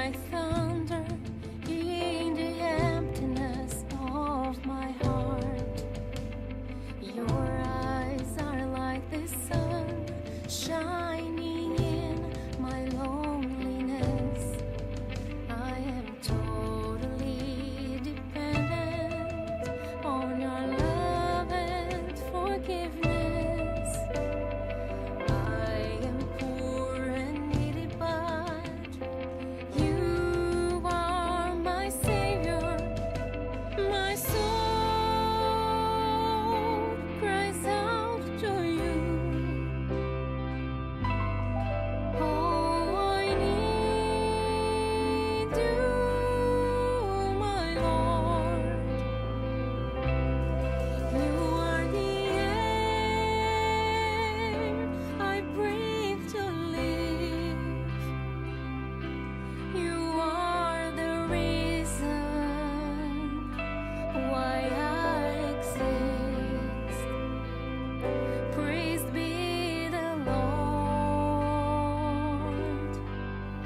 like thunder in the emptiness of my heart. Your eyes are like the sun shining in my loneliness. I am totally dependent on your love and forgiveness. I am poor and needy, but you are my savior. My soul cries out to you. Oh, I need you, my Lord. You are the air I breathe to live. You are the reason why I exist. Praise be the Lord.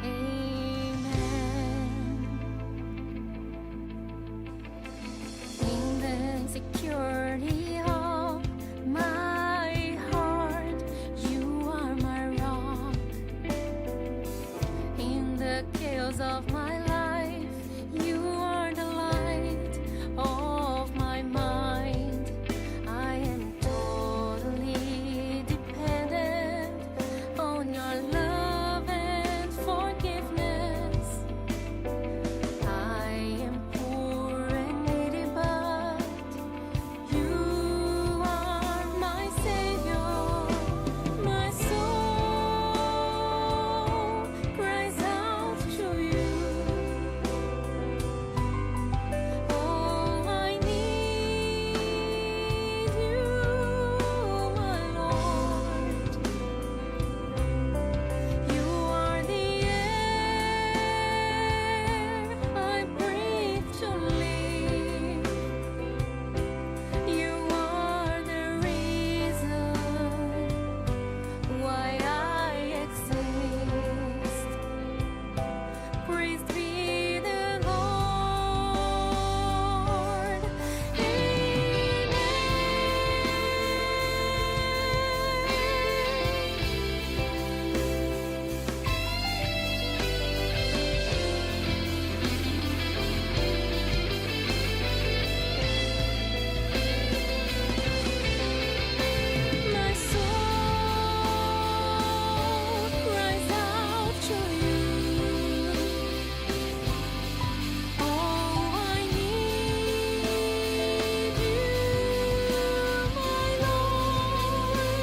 Amen. In the security of my heart, you are my rock. In the chaos of my life, you are the light of my mind. I am totally dependent on your love and forgiveness. I am poor and needy, but you are my savior. My soul cries out to you. Oh, I need you, my Lord. You are the air I breathe to live. You are the reason why I exist. Praise be the Lord. My soul cries out to you. Oh, I need you, my Lord.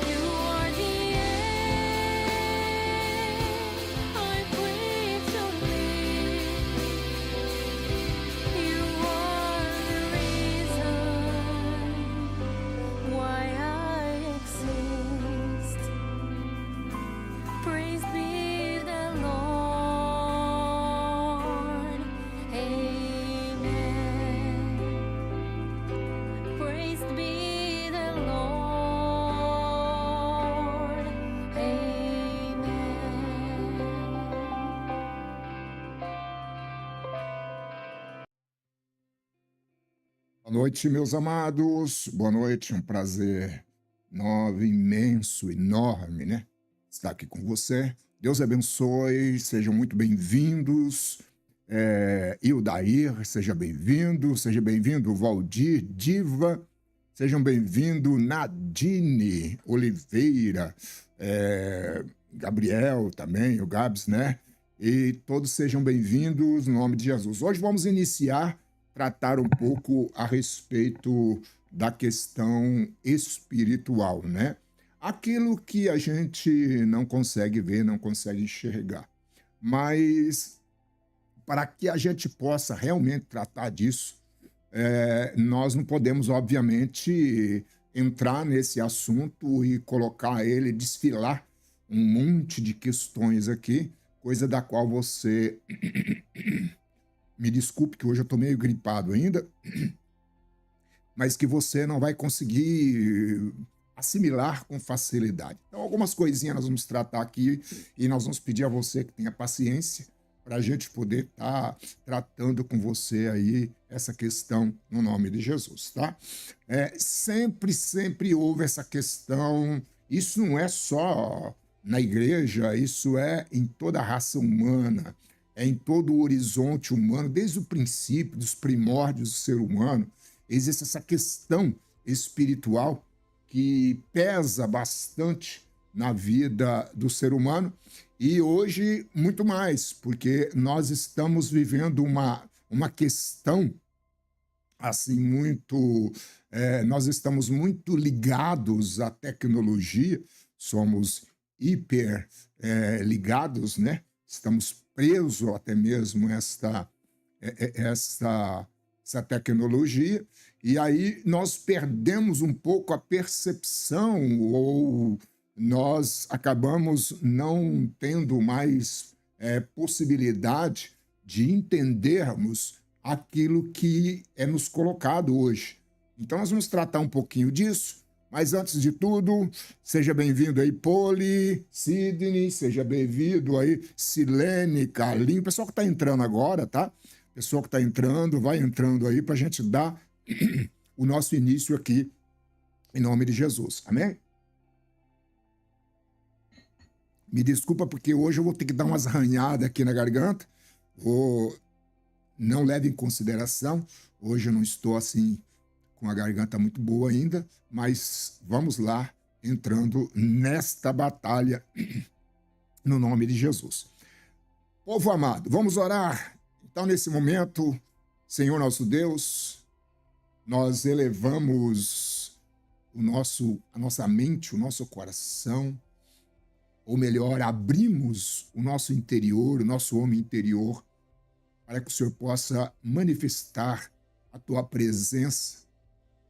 You are the air I breathe to live. You are the reason why I exist. Praise be the Lord. Amen. Praise be the Lord. Amen. Boa noite, meus amados. Boa noite, um prazer imenso, enorme, né? Estar aqui com você. Deus abençoe, sejam muito bem-vindos. Ildair, seja bem-vindo, Valdir, Diva, sejam bem-vindos, Nadine Oliveira, Gabriel também, o Gabs, né? E todos sejam bem-vindos no nome de Jesus. Hoje vamos tratar um pouco a respeito da questão espiritual, né? Aquilo que a gente não consegue ver, não consegue enxergar. Mas para que a gente possa realmente tratar disso, nós não podemos, obviamente, entrar nesse assunto e colocar ele, desfilar um monte de questões aqui, coisa da qual você... Me desculpe que hoje eu estou meio gripado ainda, mas que você não vai conseguir assimilar com facilidade. Então, algumas coisinhas nós vamos tratar aqui e nós vamos pedir a você que tenha paciência para a gente poder estar tratando com você aí essa questão no nome de Jesus, tá? Sempre houve essa questão, isso não é só na igreja, isso é em toda a raça humana, é em todo o horizonte humano, desde o princípio, dos primórdios do ser humano, existe essa questão espiritual que pesa bastante na vida do ser humano e hoje muito mais, porque nós estamos vivendo uma questão assim muito, nós estamos muito ligados à tecnologia, somos hiper ligados, né? Estamos presos até mesmo a essa tecnologia, e aí nós perdemos um pouco a percepção, ou nós acabamos não tendo mais possibilidade de entendermos aquilo que é nos colocado hoje. Então nós vamos tratar um pouquinho disso, mas antes de tudo, seja bem-vindo aí, Poli, Sidney, seja bem-vindo aí, Silene, Carlinho, o pessoal que está entrando agora, tá? Pessoal que está entrando, vai entrando aí para a gente dar o nosso início aqui, em nome de Jesus. Amém? Me desculpa porque hoje eu vou ter que dar umas arranhadas aqui na garganta. Não leve em consideração, hoje eu não estou assim com a garganta muito boa ainda, mas vamos lá, entrando nesta batalha no nome de Jesus. Povo amado, vamos orar. Então, nesse momento, Senhor nosso Deus, nós elevamos a nossa mente, o nosso coração, ou melhor, abrimos o nosso interior, o nosso homem interior, para que o Senhor possa manifestar a tua presença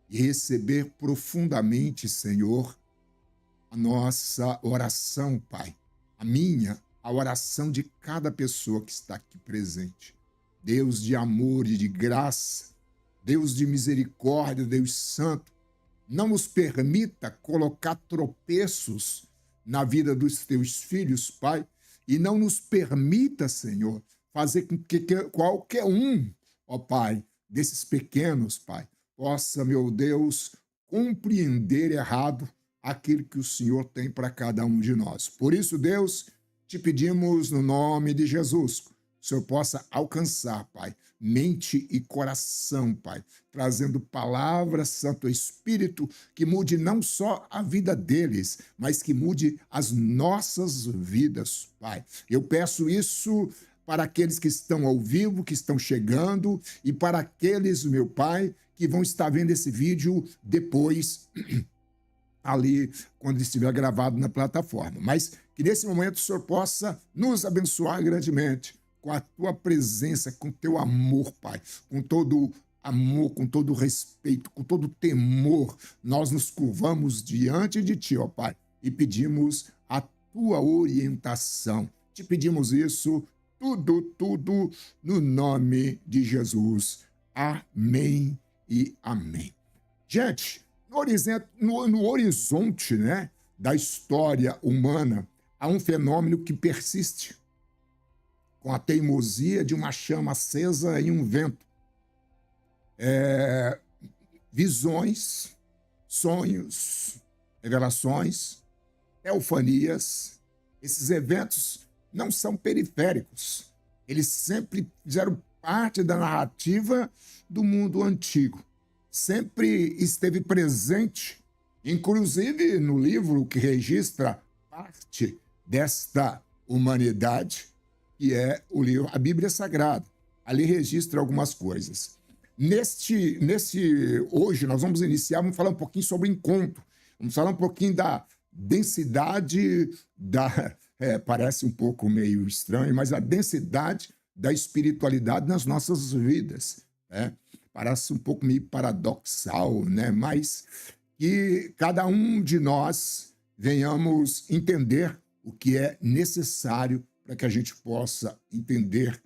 e receber profundamente, Senhor, a nossa oração, Pai, a minha, a oração de cada pessoa que está aqui presente. Deus de amor e de graça, Deus de misericórdia, Deus santo, não nos permita colocar tropeços na vida dos teus filhos, Pai, e não nos permita, Senhor, fazer com que qualquer um, ó Pai, desses pequenos, Pai, possa, meu Deus, compreender errado aquilo que o Senhor tem para cada um de nós. Por isso, Deus, te pedimos no nome de Jesus, o Senhor possa alcançar, Pai, mente e coração, Pai, trazendo palavras, Santo Espírito, que mude não só a vida deles, mas que mude as nossas vidas, Pai. Eu peço isso para aqueles que estão ao vivo, que estão chegando, e para aqueles, meu Pai, que vão estar vendo esse vídeo depois, ali, quando estiver gravado na plataforma. Mas que nesse momento o Senhor possa nos abençoar grandemente, com a tua presença, com o teu amor, Pai, com todo amor, com todo respeito, com todo temor, nós nos curvamos diante de ti, ó Pai, e pedimos a tua orientação. Te pedimos isso, tudo no nome de Jesus. Amém e amém. Gente, no horizonte, né, da história humana, há um fenômeno que persiste, com a teimosia de uma chama acesa em um vento. Visões, sonhos, revelações, teofanias, esses eventos não são periféricos. Eles sempre fizeram parte da narrativa do mundo antigo. Sempre esteve presente, inclusive no livro que registra parte desta humanidade, que é o livro, a Bíblia Sagrada. Ali registra algumas coisas. Hoje, nós vamos iniciar, vamos falar um pouquinho sobre encontro. Vamos falar um pouquinho da densidade parece um pouco meio estranho, mas a densidade da espiritualidade nas nossas vidas, né? Parece um pouco meio paradoxal, né? Mas que cada um de nós venhamos entender o que é necessário para que a gente possa entender,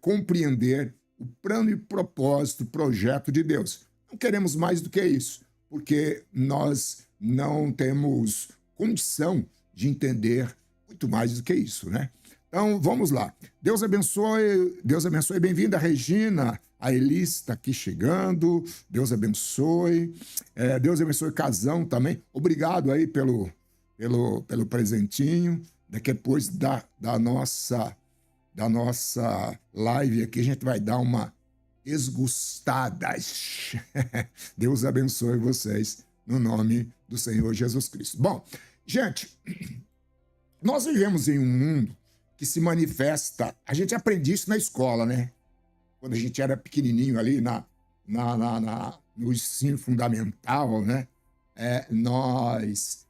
compreender o plano e propósito, o projeto de Deus. Não queremos mais do que isso, porque nós não temos condição de entender muito mais do que isso, né? Então, vamos lá. Deus abençoe, Deus abençoe. Bem-vinda, Regina. A Elis está aqui chegando. Deus abençoe. Deus abençoe Casão também. Obrigado aí pelo presentinho. Daqui depois da nossa live aqui, a gente vai dar uma esgustada. Deus abençoe vocês no nome do Senhor Jesus Cristo. Bom, gente, nós vivemos em um mundo que se manifesta. A gente aprende isso na escola, né? Quando a gente era pequenininho ali no ensino fundamental, né? Nós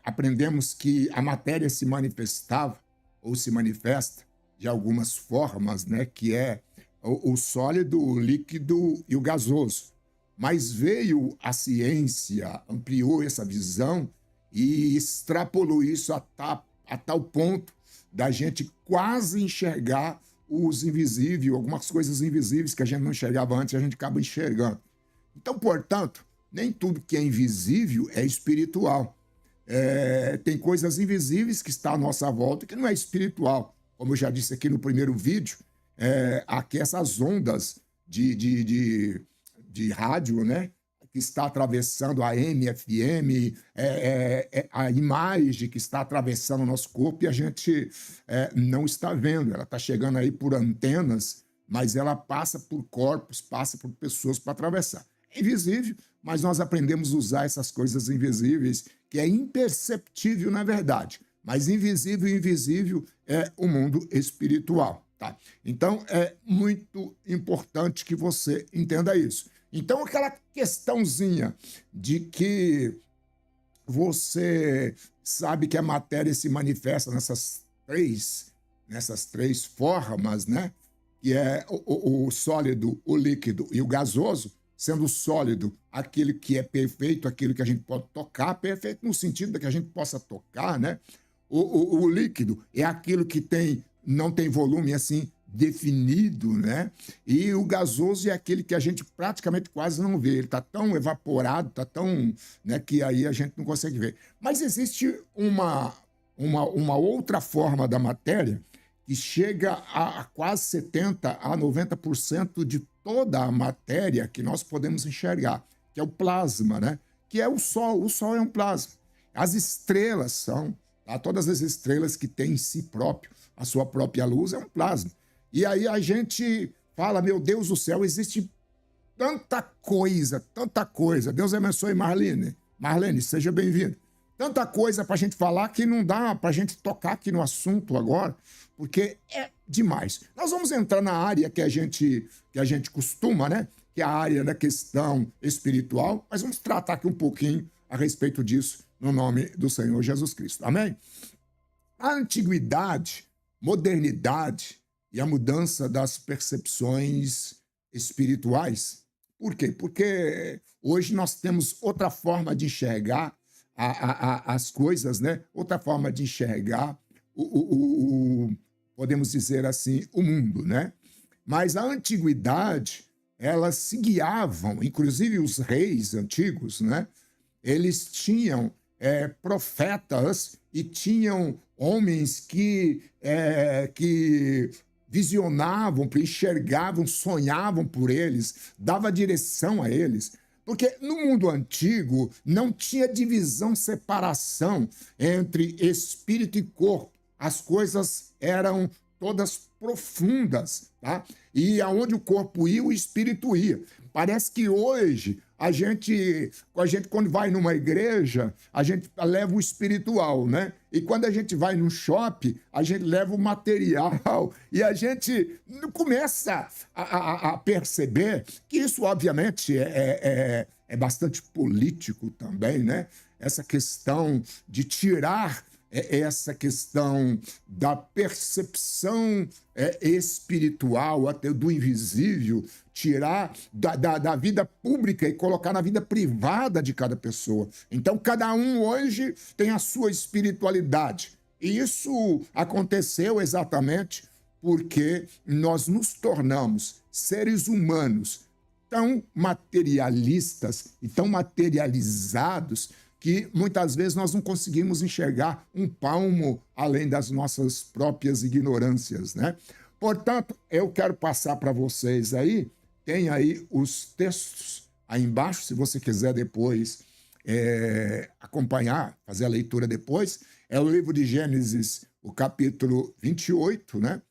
aprendemos que a matéria se manifestava ou se manifesta de algumas formas, né? Que é o sólido, o líquido e o gasoso. Mas veio a ciência, ampliou essa visão e extrapolou isso a tal ponto da gente quase enxergar os invisíveis, algumas coisas invisíveis que a gente não enxergava antes, a gente acaba enxergando. Então, portanto, nem tudo que é invisível é espiritual. Tem coisas invisíveis que estão à nossa volta que não é espiritual. Como eu já disse aqui no primeiro vídeo, aqui essas ondas de rádio, né? Que está atravessando a AM, FM, a imagem que está atravessando o nosso corpo e a gente não está vendo. Ela está chegando aí por antenas, mas ela passa por corpos, passa por pessoas para atravessar. É invisível, mas nós aprendemos a usar essas coisas invisíveis, que é imperceptível na verdade. Mas invisível é o mundo espiritual. Tá? Então, é muito importante que você entenda isso. Então, aquela questãozinha de que você sabe que a matéria se manifesta nessas três formas, né? Que é o sólido, o líquido e o gasoso, sendo o sólido aquele que é perfeito, aquilo que a gente pode tocar, perfeito no sentido de que a gente possa tocar, né? O líquido é aquilo que não tem volume assim definido, né? E o gasoso é aquele que a gente praticamente quase não vê. Ele está tão evaporado, está tão, né, que aí a gente não consegue ver. Mas existe uma outra forma da matéria que chega a quase 70% a 90% de toda a matéria que nós podemos enxergar, que é o plasma, né? Que é o Sol. O Sol é um plasma. As estrelas são, tá? Todas as estrelas que têm em si próprio a sua própria luz é um plasma. E aí a gente fala, meu Deus do céu, existe tanta coisa, tanta coisa. Deus abençoe Marlene. Marlene, seja bem-vinda. Tanta coisa para a gente falar que não dá para a gente tocar aqui no assunto agora, porque é demais. Nós vamos entrar na área que a gente costuma, né? Que é a área da questão espiritual, mas vamos tratar aqui um pouquinho a respeito disso no nome do Senhor Jesus Cristo. Amém? A antiguidade, modernidade e a mudança das percepções espirituais. Por quê? Porque hoje nós temos outra forma de enxergar as coisas, né? Outra forma de enxergar podemos dizer assim, o mundo, né? Mas a antiguidade, elas se guiavam, inclusive os reis antigos, né? Eles tinham profetas e tinham homens que visionavam, enxergavam, sonhavam por eles, dava direção a eles. Porque no mundo antigo não tinha divisão, separação entre espírito e corpo. As coisas eram todas profundas, tá? E aonde o corpo ia, o espírito ia. Parece que hoje a gente quando vai numa igreja, a gente leva o espiritual, né? E quando a gente vai no shopping, a gente leva o material e a gente começa a perceber que isso, obviamente, é bastante político também, né? Essa questão de tirar essa questão da percepção espiritual, até do invisível, tirar da vida pública e colocar na vida privada de cada pessoa. Então, cada um hoje tem a sua espiritualidade. E isso aconteceu exatamente porque nós nos tornamos seres humanos tão materialistas e tão materializados que muitas vezes nós não conseguimos enxergar um palmo além das nossas próprias ignorâncias, né? Portanto, eu quero passar para vocês aí, tem aí os textos aí embaixo, se você quiser depois acompanhar, fazer a leitura depois, é o livro de Gênesis, o capítulo 28, né?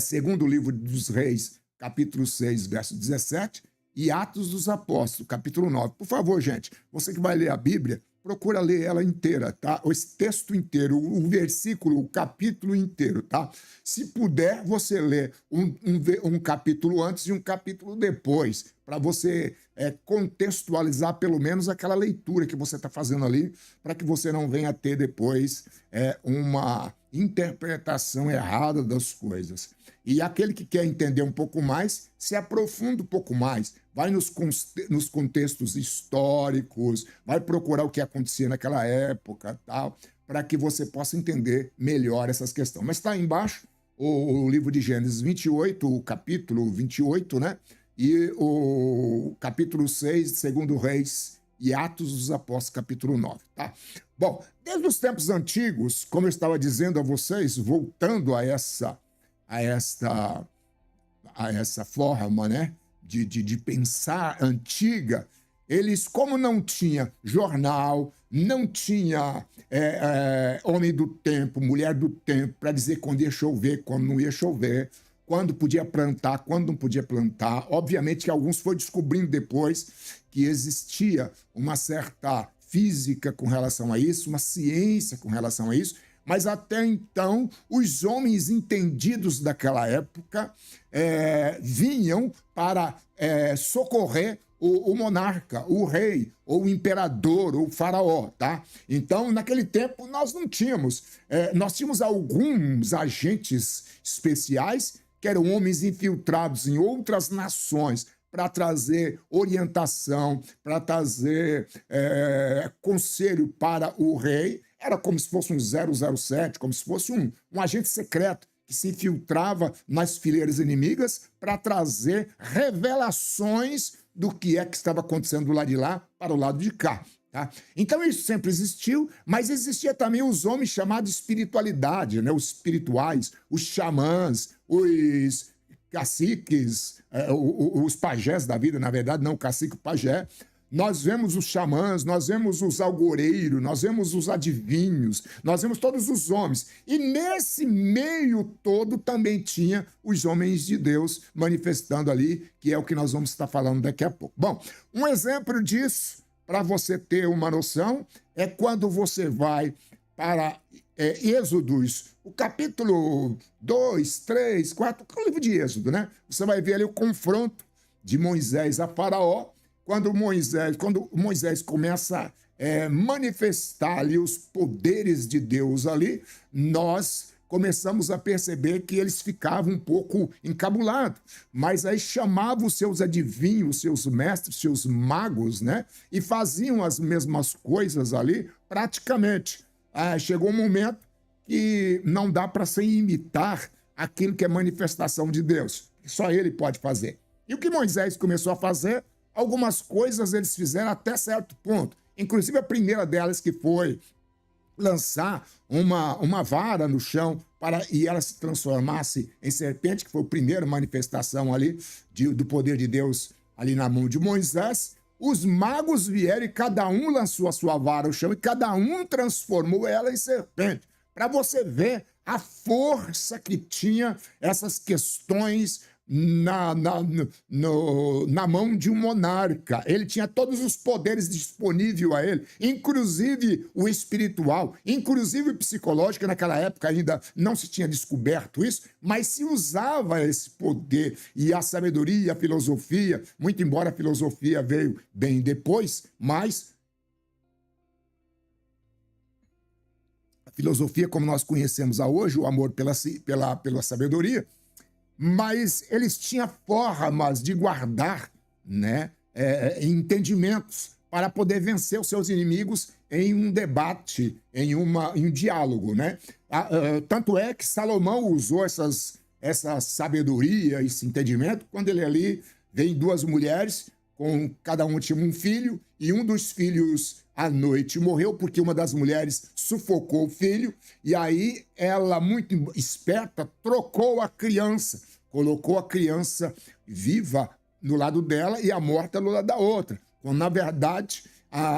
Segundo livro dos Reis, capítulo 6, verso 17, e Atos dos Apóstolos, capítulo 9. Por favor, gente, você que vai ler a Bíblia, procura ler ela inteira, tá? Esse texto inteiro, o versículo, o capítulo inteiro, tá? Se puder, você lê um capítulo antes e um capítulo depois, para você contextualizar pelo menos aquela leitura que você está fazendo ali, para que você não venha ter depois uma interpretação errada das coisas. E aquele que quer entender um pouco mais, se aprofunda um pouco mais, vai nos contextos históricos, vai procurar o que acontecia naquela época, tal, para que você possa entender melhor essas questões. Mas está embaixo o livro de Gênesis 28, o capítulo 28, né? E o capítulo 6, segundo Reis, e Atos dos Apóstolos, capítulo 9, tá? Bom, desde os tempos antigos, como eu estava dizendo a vocês, voltando a essa forma, né, de pensar antiga, eles, como não tinha jornal, não tinha homem do tempo, mulher do tempo, para dizer quando ia chover, quando não ia chover, quando podia plantar, quando não podia plantar. Obviamente que alguns foram descobrindo depois que existia uma certa física com relação a isso, uma ciência com relação a isso, mas até então os homens entendidos daquela época vinham para socorrer o monarca, o rei, ou o imperador, ou o faraó, tá? Então, naquele tempo, nós não tínhamos. Nós tínhamos alguns agentes especiais, que eram homens infiltrados em outras nações, para trazer orientação, para trazer conselho para o rei. Era como se fosse um 007, como se fosse um agente secreto que se infiltrava nas fileiras inimigas para trazer revelações do que é que estava acontecendo do lado de lá para o lado de cá. Tá? Então isso sempre existiu, mas existia também os homens chamados de espiritualidade, né? Os espirituais, os xamãs, os caciques, os pajés da vida, na verdade, não o cacique, o pajé. Nós vemos os xamãs, nós vemos os algoreiros, nós vemos os adivinhos, nós vemos todos os homens. E nesse meio todo também tinha os homens de Deus manifestando ali, que é o que nós vamos estar falando daqui a pouco. Bom, um exemplo disso, para você ter uma noção, é quando você vai para Êxodos, o capítulo 2, 3, 4, é o livro de Êxodo, né? Você vai ver ali o confronto de Moisés a Faraó, quando Moisés começa a manifestar ali os poderes de Deus ali, nós começamos a perceber que eles ficavam um pouco encabulados, mas aí chamavam os seus adivinhos, seus mestres, seus magos, né? E faziam as mesmas coisas ali praticamente. Chegou um momento que não dá para se imitar aquilo que é manifestação de Deus, que só ele pode fazer. E o que Moisés começou a fazer? Algumas coisas eles fizeram até certo ponto. Inclusive a primeira delas que foi lançar uma vara no chão e ela se transformasse em serpente, que foi a primeira manifestação ali do poder de Deus ali na mão de Moisés. Os magos vieram e cada um lançou a sua vara no chão e cada um transformou ela em serpente. Para você ver a força que tinha essas questões na mão de um monarca. Ele tinha todos os poderes disponíveis a ele, inclusive o espiritual, inclusive o psicológico. Naquela época ainda não se tinha descoberto isso, mas se usava esse poder e a sabedoria e a filosofia, muito embora a filosofia veio bem depois, mas a filosofia como nós conhecemos hoje, o amor pela sabedoria, mas eles tinham formas de guardar, né, entendimentos para poder vencer os seus inimigos em um debate, em um diálogo, né? Tanto é que Salomão usou essa sabedoria, esse entendimento, quando ele ali vem duas mulheres, com cada um tinha um filho, e um dos filhos à noite morreu porque uma das mulheres sufocou o filho, e aí ela, muito esperta, trocou a criança, colocou a criança viva no lado dela e a morta no lado da outra, quando, na verdade,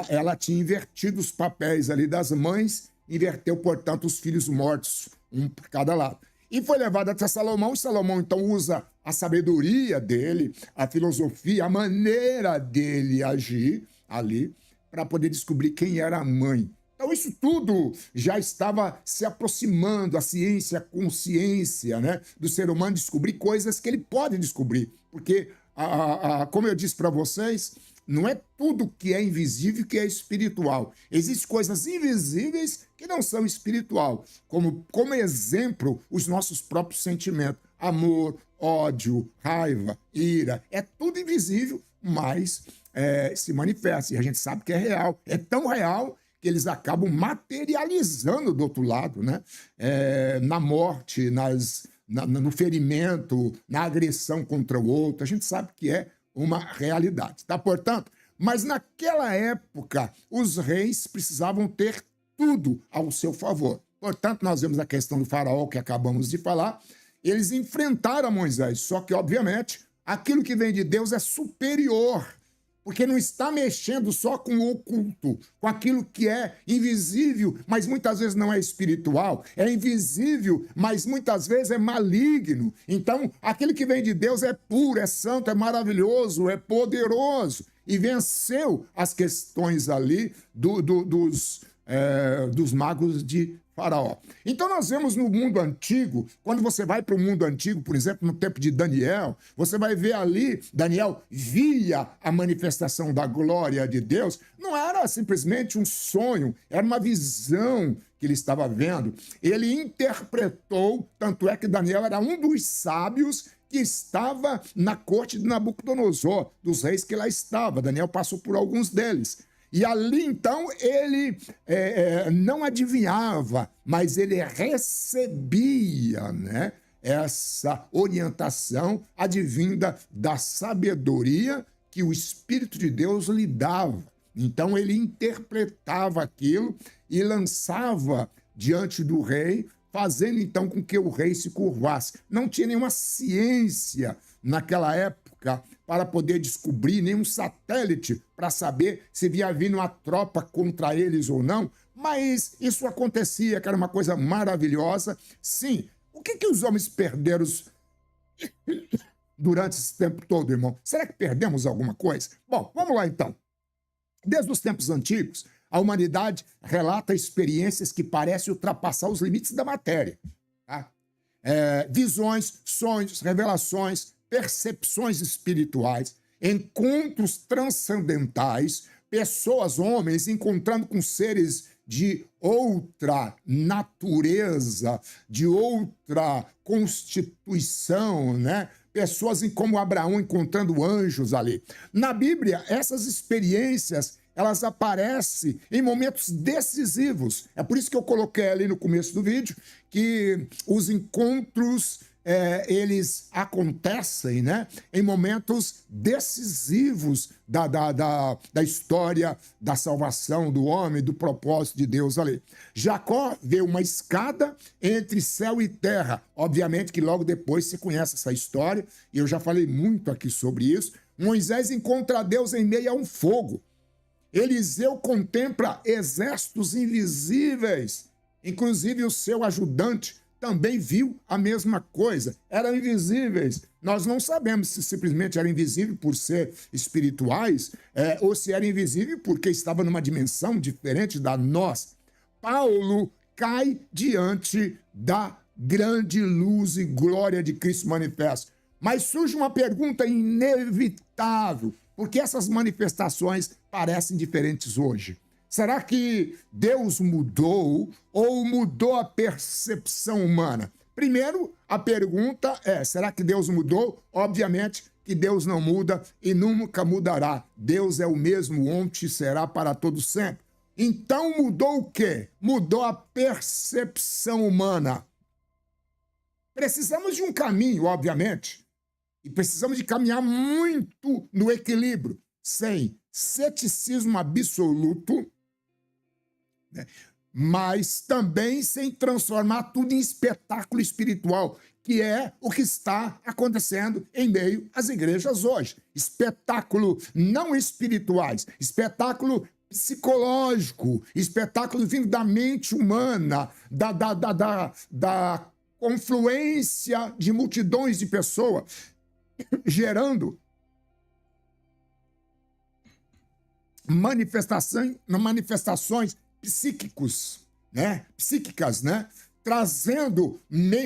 ela tinha invertido os papéis ali das mães, inverteu, portanto, os filhos mortos, um por cada lado. E foi levada até Salomão, e Salomão, então, usa a sabedoria dele, a filosofia, a maneira dele agir ali, para poder descobrir quem era a mãe. Então, isso tudo já estava se aproximando, a ciência, a consciência, né, do ser humano descobrir coisas que ele pode descobrir. Porque, como eu disse para vocês, não é tudo que é invisível que é espiritual. Existem coisas invisíveis que não são espiritual. Como exemplo, os nossos próprios sentimentos. Amor, ódio, raiva, ira. É tudo invisível, mas se manifesta. E a gente sabe que é real. É tão real que eles acabam materializando do outro lado, né? Na morte, no ferimento, na agressão contra o outro. A gente sabe que é uma realidade, tá? Portanto, mas naquela época, os reis precisavam ter tudo ao seu favor. Portanto, nós vemos a questão do faraó que acabamos de falar. Eles enfrentaram Moisés, só que, obviamente, aquilo que vem de Deus é superior, porque não está mexendo só com o oculto, com aquilo que é invisível, mas muitas vezes não é espiritual, é invisível, mas muitas vezes é maligno. Então, aquilo que vem de Deus é puro, é santo, é maravilhoso, é poderoso, e venceu as questões ali dos magos de Faraó. Então nós vemos no mundo antigo, quando você vai para o mundo antigo, por exemplo, no tempo de Daniel, você vai ver ali, Daniel via a manifestação da glória de Deus, não era simplesmente um sonho, era uma visão que ele estava vendo. Ele interpretou, tanto é que Daniel era um dos sábios que estava na corte de Nabucodonosor, dos reis que lá estava. Daniel passou por alguns deles. E ali, então, ele não adivinhava, mas ele recebia, né, essa orientação advinda da sabedoria que o Espírito de Deus lhe dava. Então, ele interpretava aquilo e lançava diante do rei, fazendo, então, com que o rei se curvasse. Não tinha nenhuma ciência naquela época para poder descobrir, nenhum satélite para saber se havia vindo uma tropa contra eles ou não, mas isso acontecia, que era uma coisa maravilhosa. Sim, o que os homens perderam durante esse tempo todo, irmão? Será que perdemos alguma coisa? Bom, vamos lá então. Desde os tempos antigos, a humanidade relata experiências que parecem ultrapassar os limites da matéria. Tá? Visões, sonhos, revelações, percepções espirituais, encontros transcendentais, pessoas, homens, encontrando com seres de outra natureza, de outra constituição, né? Pessoas como Abraão encontrando anjos ali. Na Bíblia, essas experiências, elas aparecem em momentos decisivos. É por isso que eu coloquei ali no começo do vídeo que os encontros eles acontecem, né, em momentos decisivos da história da salvação do homem, do propósito de Deus ali. Jacó vê uma escada entre céu e terra. Obviamente que logo depois você conhece essa história, e eu já falei muito aqui sobre isso. Moisés encontra Deus em meio a um fogo. Eliseu contempla exércitos invisíveis, inclusive o seu ajudante também viu a mesma coisa. Eram invisíveis. Nós não sabemos se simplesmente eram invisíveis por ser espirituais ou se eram invisíveis porque estavam numa dimensão diferente da nossa. Paulo cai diante da grande luz e glória de Cristo manifesto. Mas surge uma pergunta inevitável, porque essas manifestações parecem diferentes hoje. Será que Deus mudou ou mudou a percepção humana? Primeiro, a pergunta é, será que Deus mudou? Obviamente que Deus não muda e nunca mudará. Deus é o mesmo ontem e será para todo sempre. Então mudou o quê? Mudou a percepção humana. Precisamos de um caminho, obviamente, e precisamos de caminhar muito no equilíbrio, sem ceticismo absoluto, mas também sem transformar tudo em espetáculo espiritual, que é o que está acontecendo em meio às igrejas hoje. Espetáculo não espirituais, espetáculo psicológico, espetáculo vindo da mente humana, da confluência de multidões de pessoas, gerando manifestações psíquicas, trazendo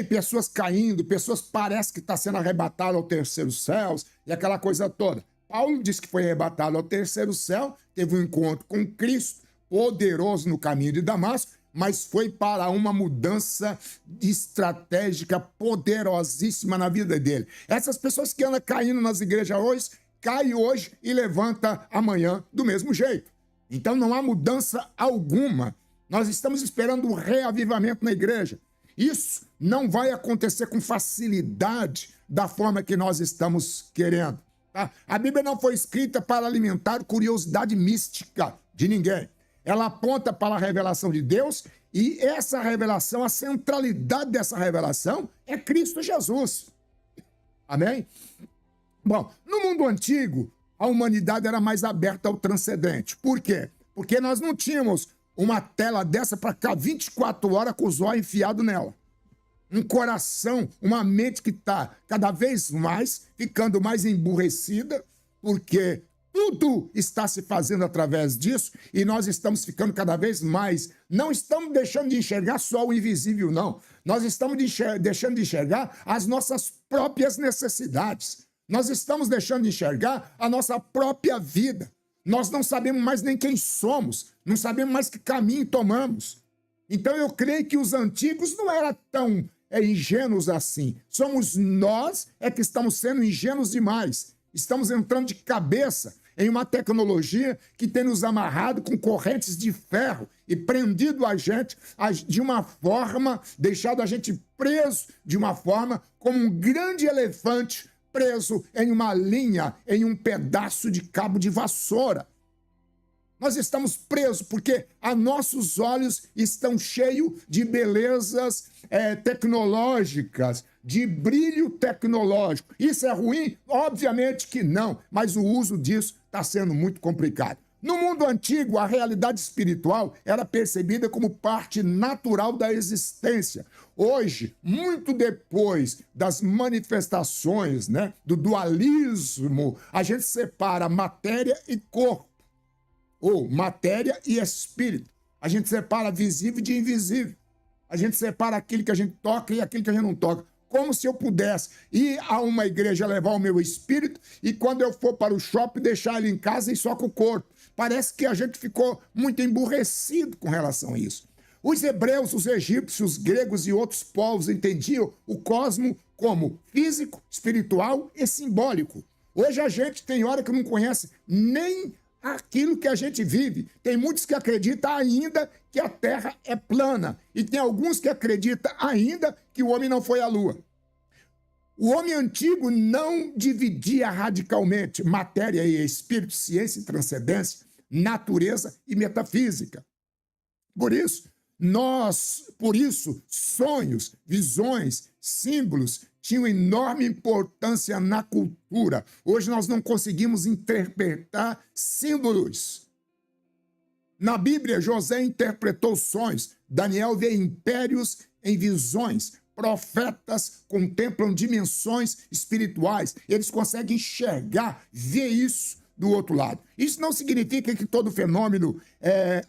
pessoas caindo, pessoas parece que está sendo arrebatado ao terceiro céu e aquela coisa toda. Paulo disse que foi arrebatado ao terceiro céu, teve um encontro com Cristo, poderoso no caminho de Damasco, mas foi para uma mudança estratégica poderosíssima na vida dele. Essas pessoas que andam caindo nas igrejas hoje, cai hoje e levanta amanhã do mesmo jeito. Então não há mudança alguma. Nós estamos esperando um reavivamento na igreja. Isso não vai acontecer com facilidade da forma que nós estamos querendo. Tá? A Bíblia não foi escrita para alimentar curiosidade mística de ninguém. Ela aponta para a revelação de Deus e essa revelação, a centralidade dessa revelação é Cristo Jesus. Amém? Bom, no mundo antigo, a humanidade era mais aberta ao transcendente. Por quê? Porque nós não tínhamos uma tela dessa para ficar 24 horas com os olhos enfiados nela. Um coração, uma mente que está cada vez mais ficando mais emburrecida, porque tudo está se fazendo através disso e nós estamos ficando cada vez mais. Não estamos deixando de enxergar só o invisível, não. Nós estamos deixando de enxergar as nossas próprias necessidades. Nós estamos deixando de enxergar a nossa própria vida. Nós não sabemos mais nem quem somos, não sabemos mais que caminho tomamos. Então eu creio que os antigos não eram tão ingênuos assim. Somos nós que estamos sendo ingênuos demais. Estamos entrando de cabeça em uma tecnologia que tem nos amarrado com correntes de ferro e prendido a gente de uma forma, deixado a gente preso de uma forma como um grande elefante preso em uma linha, em um pedaço de cabo de vassoura. Nós estamos presos porque a nossos olhos estão cheios de belezas tecnológicas, de brilho tecnológico. Isso é ruim? Obviamente que não, mas o uso disso está sendo muito complicado. No mundo antigo, a realidade espiritual era percebida como parte natural da existência. Hoje, muito depois das manifestações, do dualismo, a gente separa matéria e corpo, ou matéria e espírito. A gente separa visível de invisível. A gente separa aquilo que a gente toca e aquilo que a gente não toca. Como se eu pudesse ir a uma igreja levar o meu espírito e quando eu for para o shopping deixar ele em casa e só com o corpo. Parece que a gente ficou muito emburrecido com relação a isso. Os hebreus, os egípcios, os gregos e outros povos entendiam o cosmo como físico, espiritual e simbólico. Hoje a gente tem hora que não conhece nem aquilo que a gente vive. Tem muitos que acreditam ainda que a Terra é plana e tem alguns que acreditam ainda que o homem não foi à Lua. O homem antigo não dividia radicalmente matéria e espírito, ciência e transcendência, natureza e metafísica. Por isso, sonhos, visões, símbolos tinham enorme importância na cultura. Hoje nós não conseguimos interpretar símbolos. Na Bíblia, José interpretou sonhos, Daniel vê impérios em visões, profetas contemplam dimensões espirituais, eles conseguem enxergar, ver isso do outro lado. Isso não significa que todo fenômeno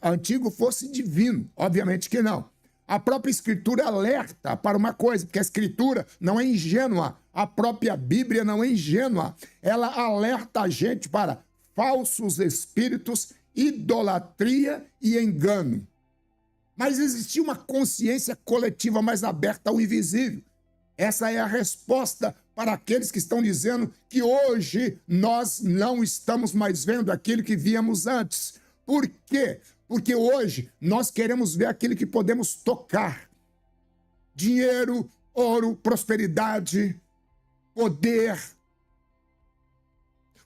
antigo fosse divino, obviamente que não. A própria Escritura alerta para uma coisa, porque a Escritura não é ingênua, a própria Bíblia não é ingênua. Ela alerta a gente para falsos espíritos, idolatria e engano. Mas existia uma consciência coletiva mais aberta ao invisível. Essa é a resposta para aqueles que estão dizendo que hoje nós não estamos mais vendo aquilo que víamos antes. Por quê? Porque hoje nós queremos ver aquilo que podemos tocar. Dinheiro, ouro, prosperidade, poder.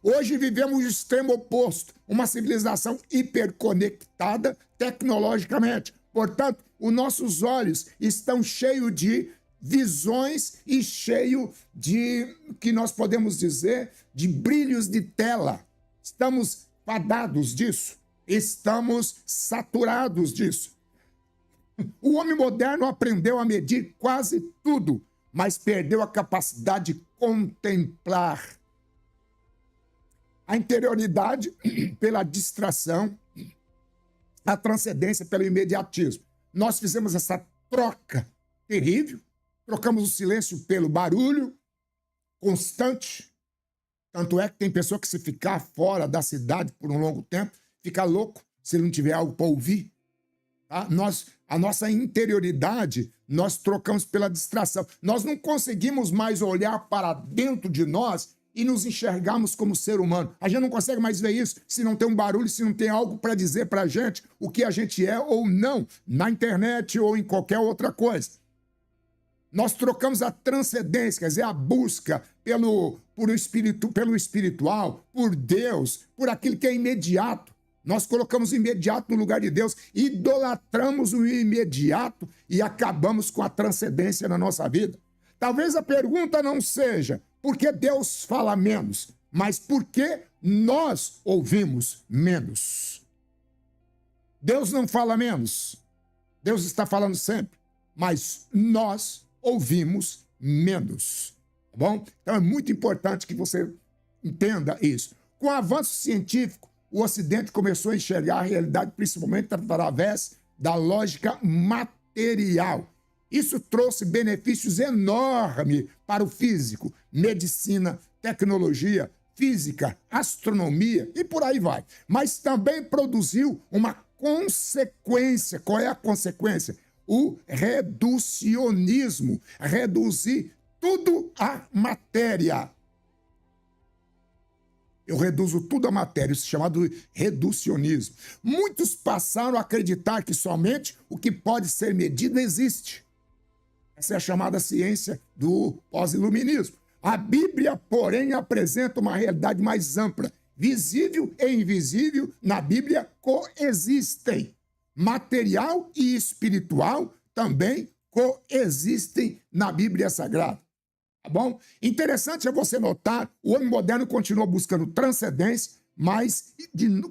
Hoje vivemos o extremo oposto, uma civilização hiperconectada tecnologicamente. Portanto, os nossos olhos estão cheios de visões e cheios de, que nós podemos dizer, de brilhos de tela. Estamos fadados disso, estamos saturados disso. O homem moderno aprendeu a medir quase tudo, mas perdeu a capacidade de contemplar. A interioridade pela distração, a transcendência pelo imediatismo. Nós fizemos essa troca terrível, trocamos o silêncio pelo barulho constante. Tanto é que tem pessoa que, se ficar fora da cidade por um longo tempo, fica louco se ele não tiver algo para ouvir. Tá? A nossa interioridade, nós trocamos pela distração. Nós não conseguimos mais olhar para dentro de nós e nos enxergarmos como ser humano. A gente não consegue mais ver isso se não tem um barulho, se não tem algo para dizer para a gente o que a gente é ou não, na internet ou em qualquer outra coisa. Nós trocamos a transcendência, quer dizer, a busca pelo espiritual, por Deus, por aquilo que é imediato. Nós colocamos o imediato no lugar de Deus, idolatramos o imediato e acabamos com a transcendência na nossa vida. Talvez a pergunta não seja por que Deus fala menos, mas por que nós ouvimos menos. Deus não fala menos, Deus está falando sempre, mas nós ouvimos menos, tá bom? Então é muito importante que você entenda isso. Com o avanço científico, o Ocidente começou a enxergar a realidade principalmente através da lógica material. Isso trouxe benefícios enormes para o físico, medicina, tecnologia, física, astronomia e por aí vai. Mas também produziu uma consequência. Qual é a consequência? O reducionismo, reduzir tudo à matéria. Eu reduzo tudo à matéria, isso é chamado de reducionismo. Muitos passaram a acreditar que somente o que pode ser medido existe. Essa é a chamada ciência do pós-iluminismo. A Bíblia, porém, apresenta uma realidade mais ampla. Visível e invisível na Bíblia coexistem. Material e espiritual também coexistem na Bíblia Sagrada. Tá bom? Interessante é você notar, o homem moderno continua buscando transcendência, mas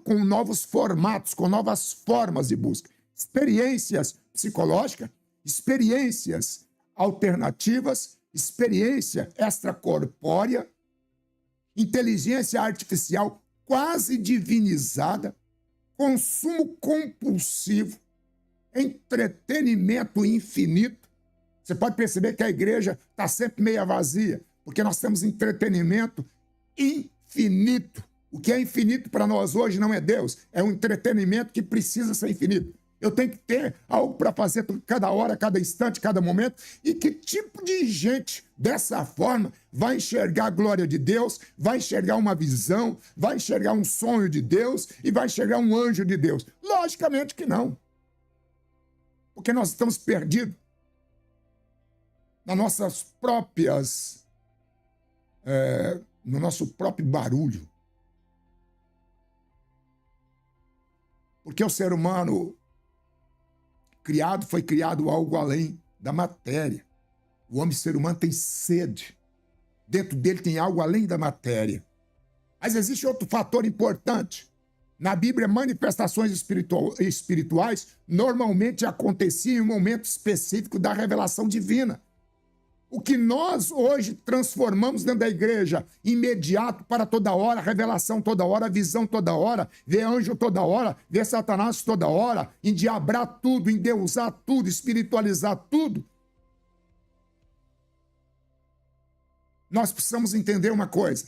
com novos formatos, com novas formas de busca. Experiências psicológicas, experiências alternativas, experiência extracorpórea, inteligência artificial quase divinizada, consumo compulsivo, entretenimento infinito. Você pode perceber que a igreja está sempre meia vazia, porque nós temos entretenimento infinito. O que é infinito para nós hoje não é Deus, é um entretenimento que precisa ser infinito. Eu tenho que ter algo para fazer cada hora, cada instante, cada momento. E que tipo de gente, dessa forma, vai enxergar a glória de Deus, vai enxergar uma visão, vai enxergar um sonho de Deus e vai enxergar um anjo de Deus? Logicamente que não. Porque nós estamos perdidos nas nossas próprias, no nosso próprio barulho. Porque o ser humano foi criado algo além da matéria. O homem ser humano tem sede. Dentro dele tem algo além da matéria. Mas existe outro fator importante. Na Bíblia, manifestações espirituais normalmente aconteciam em um momento específico da revelação divina. O que nós hoje transformamos dentro da igreja, imediato para toda hora, revelação toda hora, visão toda hora, ver anjo toda hora, ver Satanás toda hora, endiabrar tudo, endeusar tudo, espiritualizar tudo. Nós precisamos entender uma coisa.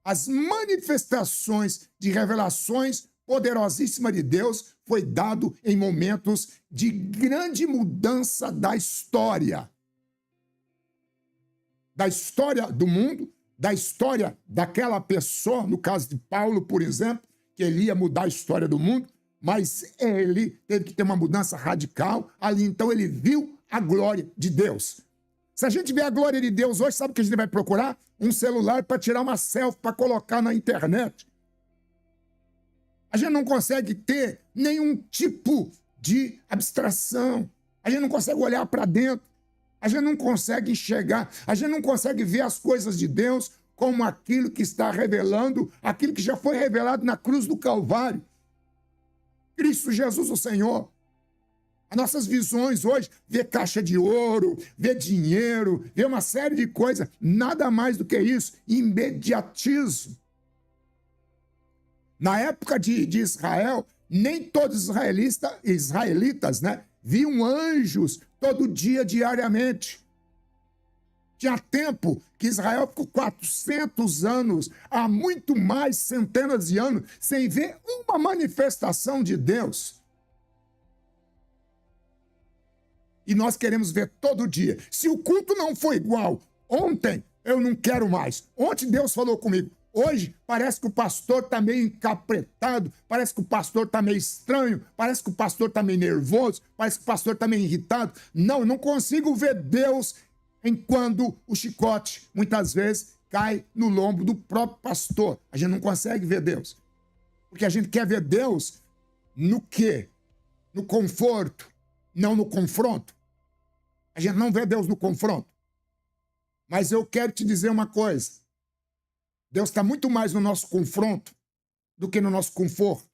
As manifestações de revelações poderosíssimas de Deus foi dado em momentos de grande mudança da história. Da história do mundo, da história daquela pessoa, no caso de Paulo, por exemplo, que ele ia mudar a história do mundo, mas ele teve que ter uma mudança radical. Ali, então, ele viu a glória de Deus. Se a gente vê a glória de Deus hoje, sabe o que a gente vai procurar? Um celular para tirar uma selfie, para colocar na internet. A gente não consegue ter nenhum tipo de abstração. A gente não consegue olhar para dentro. A gente não consegue enxergar. A gente não consegue ver as coisas de Deus como aquilo que está revelando, aquilo que já foi revelado na cruz do Calvário. Cristo Jesus, o Senhor. As nossas visões hoje, ver caixa de ouro, ver dinheiro, ver uma série de coisas, nada mais do que isso, imediatismo. Na época de Israel, nem todos os israelitas, né, viam anjos todo dia, diariamente. Tinha tempo que Israel ficou 400 anos, há muito mais, centenas de anos, sem ver uma manifestação de Deus. E nós queremos ver todo dia. Se o culto não foi igual ontem, eu não quero mais. Ontem Deus falou comigo. Hoje parece que o pastor está meio encapretado, parece que o pastor está meio estranho, parece que o pastor está meio nervoso, parece que o pastor está meio irritado. Não, eu não consigo ver Deus enquanto o chicote, muitas vezes, cai no lombo do próprio pastor. A gente não consegue ver Deus. Porque a gente quer ver Deus no quê? No conforto, não no confronto. A gente não vê Deus no confronto. Mas eu quero te dizer uma coisa. Deus está muito mais no nosso confronto do que no nosso conforto.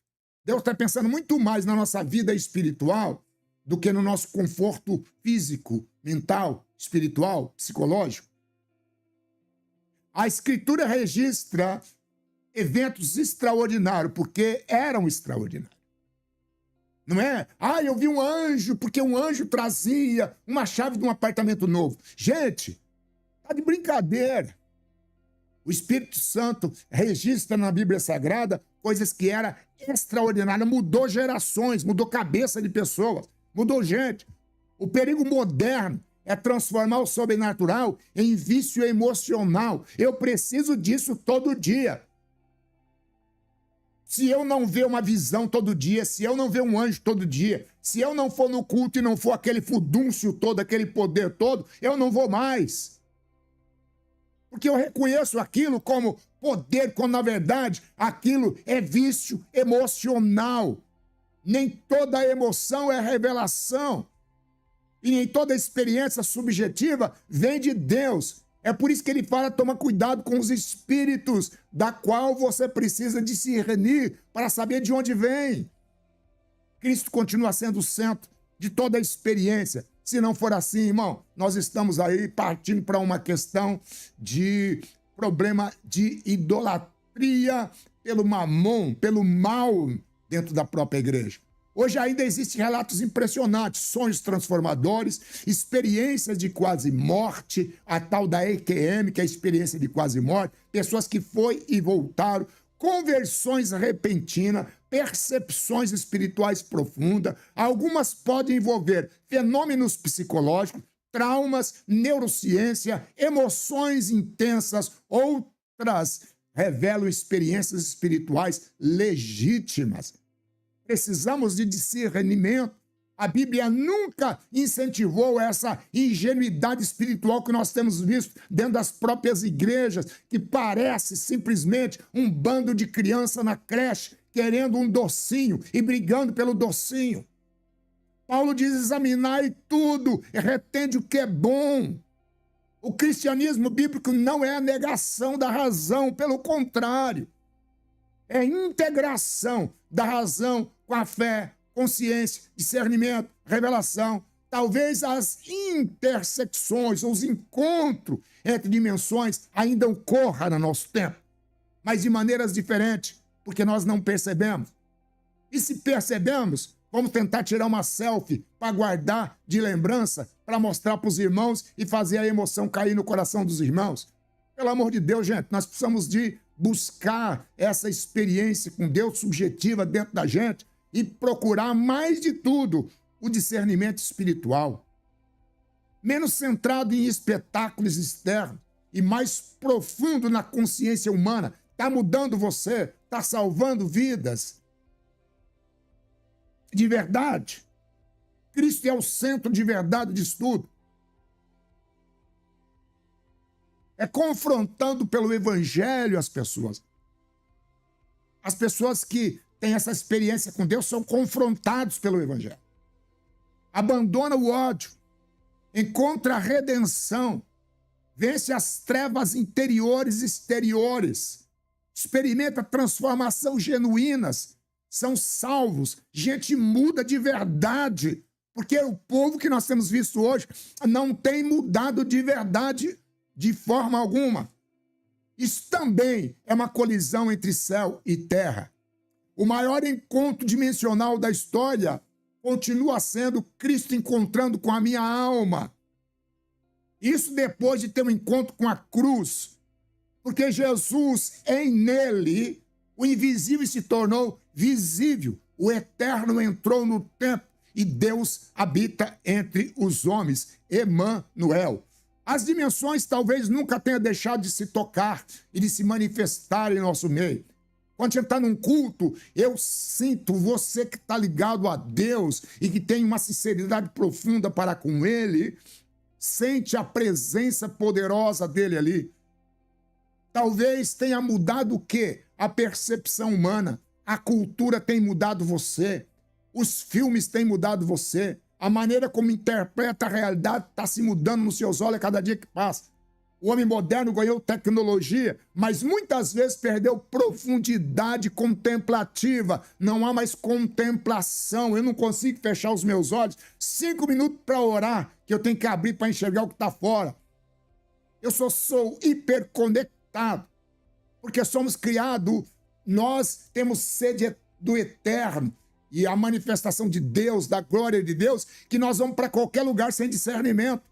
Deus está pensando muito mais na nossa vida espiritual do que no nosso conforto físico, mental, espiritual, psicológico. A Escritura registra eventos extraordinários, porque eram extraordinários. Não é? Ah, eu vi um anjo, porque um anjo trazia uma chave de um apartamento novo. Gente, tá de brincadeira. O Espírito Santo registra na Bíblia Sagrada coisas que eram extraordinárias, mudou gerações, mudou cabeça de pessoas, mudou gente. O perigo moderno é transformar o sobrenatural em vício emocional. Eu preciso disso todo dia. Se eu não ver uma visão todo dia, se eu não ver um anjo todo dia, se eu não for no culto e não for aquele fudúncio todo, aquele poder todo, eu não vou mais. Porque eu reconheço aquilo como poder, quando na verdade aquilo é vício emocional. Nem toda emoção é revelação. E nem toda experiência subjetiva vem de Deus. É por isso que ele fala, toma cuidado com os espíritos, da qual você precisa discernir para saber de onde vem. Cristo continua sendo o centro de toda a experiência. Se não for assim, irmão, nós estamos aí partindo para uma questão de problema de idolatria pelo mamon, pelo mal dentro da própria igreja. Hoje ainda existem relatos impressionantes, sonhos transformadores, experiências de quase morte, a tal da EQM, que é a experiência de quase morte, pessoas que foi e voltaram, conversões repentinas, percepções espirituais profundas. Algumas podem envolver fenômenos psicológicos, traumas, neurociência, emoções intensas. Outras revelam experiências espirituais legítimas. Precisamos de discernimento. A Bíblia nunca incentivou essa ingenuidade espiritual que nós temos visto dentro das próprias igrejas, que parece simplesmente um bando de criança na creche, querendo um docinho e brigando pelo docinho. Paulo diz, examinai tudo e retende o que é bom. O cristianismo bíblico não é a negação da razão, pelo contrário. É integração da razão com a fé, consciência, discernimento, revelação. Talvez as intersecções, os encontros entre dimensões ainda ocorram no nosso tempo, mas de maneiras diferentes, porque nós não percebemos. E se percebemos, vamos tentar tirar uma selfie para guardar de lembrança, para mostrar para os irmãos e fazer a emoção cair no coração dos irmãos. Pelo amor de Deus, gente, nós precisamos de buscar essa experiência com Deus subjetiva dentro da gente e procurar, mais de tudo, o discernimento espiritual. Menos centrado em espetáculos externos e mais profundo na consciência humana. Está mudando você, está salvando vidas. De verdade. Cristo é o centro de verdade disso tudo. é confrontando pelo evangelho as pessoas. As pessoas que têm essa experiência com Deus são confrontados pelo evangelho. Abandona o ódio, encontra a redenção, vence as trevas interiores e exteriores, experimenta transformação genuínas, são salvos, gente muda de verdade, porque o povo que nós temos visto hoje não tem mudado de verdade de forma alguma. Isso também é uma colisão entre céu e terra. O maior encontro dimensional da história continua sendo Cristo encontrando com a minha alma. Isso depois de ter um encontro com a cruz. Porque Jesus, nele, o invisível se tornou visível. O eterno entrou no tempo e Deus habita entre os homens. Emanuel. As dimensões talvez nunca tenham deixado de se tocar e de se manifestar em nosso meio. Quando a gente está num culto, eu sinto você que está ligado a Deus e que tem uma sinceridade profunda para com Ele, sente a presença poderosa dele ali. Talvez tenha mudado o quê? A percepção humana. A cultura tem mudado você. Os filmes têm mudado você. A maneira como interpreta a realidade está se mudando nos seus olhos a cada dia que passa. O homem moderno ganhou tecnologia, mas muitas vezes perdeu profundidade contemplativa. Não há mais contemplação. Eu não consigo fechar os meus olhos 5 minutos para orar, que eu tenho que abrir para enxergar o que está fora. Eu sou hiperconectado, porque somos criados, nós temos sede do eterno e a manifestação de Deus, da glória de Deus, que nós vamos para qualquer lugar sem discernimento.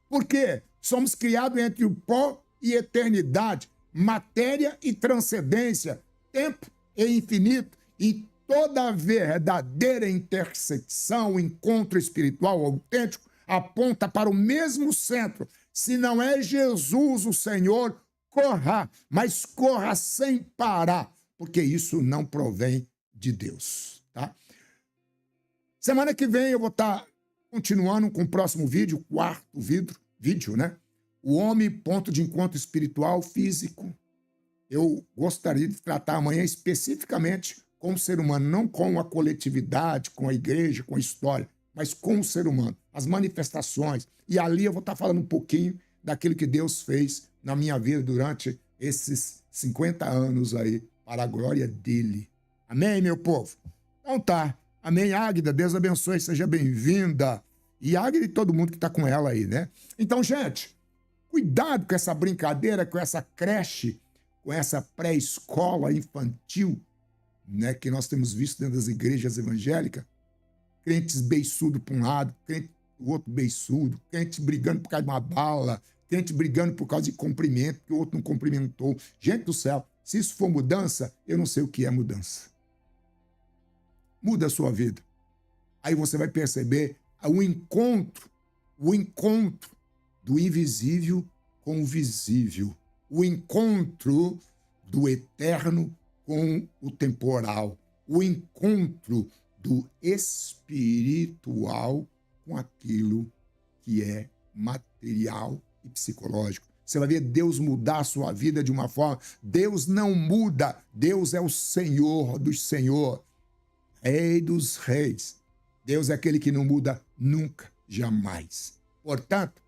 Por quê? Somos criados entre o pó e eternidade, matéria e transcendência, tempo e infinito, e toda verdadeira intersecção, o encontro espiritual autêntico, aponta para o mesmo centro. Se não é Jesus o Senhor, corra, mas corra sem parar, porque isso não provém de Deus, tá? Semana que vem eu vou estar continuando com o próximo vídeo, o quarto vídeo, né? O homem, ponto de encontro espiritual, físico. Eu gostaria de tratar amanhã especificamente com o ser humano, não com a coletividade, com a igreja, com a história, mas com o ser humano, as manifestações. E ali eu vou estar falando um pouquinho daquilo que Deus fez na minha vida durante esses 50 anos aí, para a glória dele. Amém, meu povo? Então tá. Amém, Águida. Deus abençoe, seja bem-vinda. E Águida e todo mundo que está com ela aí, né? Então, gente, cuidado com essa brincadeira, com essa creche, com essa pré-escola infantil, né, que nós temos visto dentro das igrejas evangélicas. Crentes beiçudos para um lado, crente o outro beiçudo, crente brigando por causa de uma bala, crente brigando por causa de cumprimento, que o outro não cumprimentou. Gente do céu, se isso for mudança, eu não sei o que é mudança. Muda a sua vida. Aí você vai perceber o encontro do invisível com o visível, o encontro do eterno com o temporal, o encontro do espiritual com aquilo que é material e psicológico. Você vai ver Deus mudar a sua vida de uma forma. Deus não muda. Deus é o Senhor dos senhores, Rei dos reis. Deus é aquele que não muda nunca, jamais. Portanto,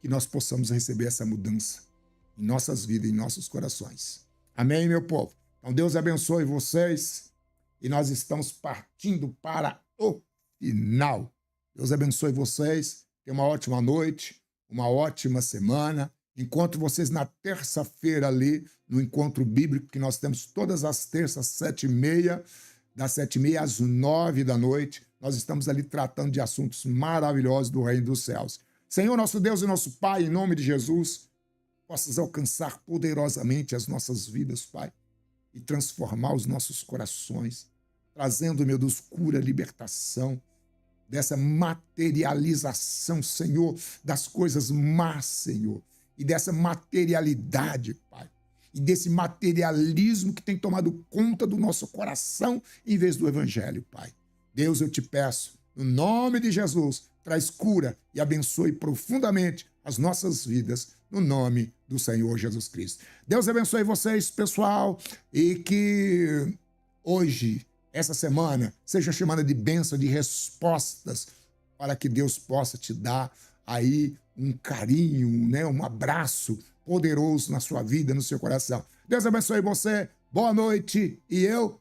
que nós possamos receber essa mudança em nossas vidas, em nossos corações. Amém, meu povo? Então, Deus abençoe vocês e nós estamos partindo para o final. Deus abençoe vocês. Tenha uma ótima noite, uma ótima semana. Encontro vocês na terça-feira ali, no encontro bíblico que nós temos todas as terças, 7h30, das 7h30 às 9 da noite. Nós estamos ali tratando de assuntos maravilhosos do Reino dos Céus. Senhor, nosso Deus e nosso Pai, em nome de Jesus, possas alcançar poderosamente as nossas vidas, Pai, e transformar os nossos corações, trazendo, meu Deus, cura, libertação, dessa materialização, Senhor, das coisas más, Senhor, e dessa materialidade, Pai, e desse materialismo que tem tomado conta do nosso coração em vez do Evangelho, Pai. Deus, eu te peço, no nome de Jesus, traz cura e abençoe profundamente as nossas vidas, no nome do Senhor Jesus Cristo. Deus abençoe vocês, pessoal, e que hoje, essa semana, seja chamada de bênção, de respostas, para que Deus possa te dar aí um carinho, né, um abraço poderoso na sua vida, no seu coração. Deus abençoe você, boa noite, e eu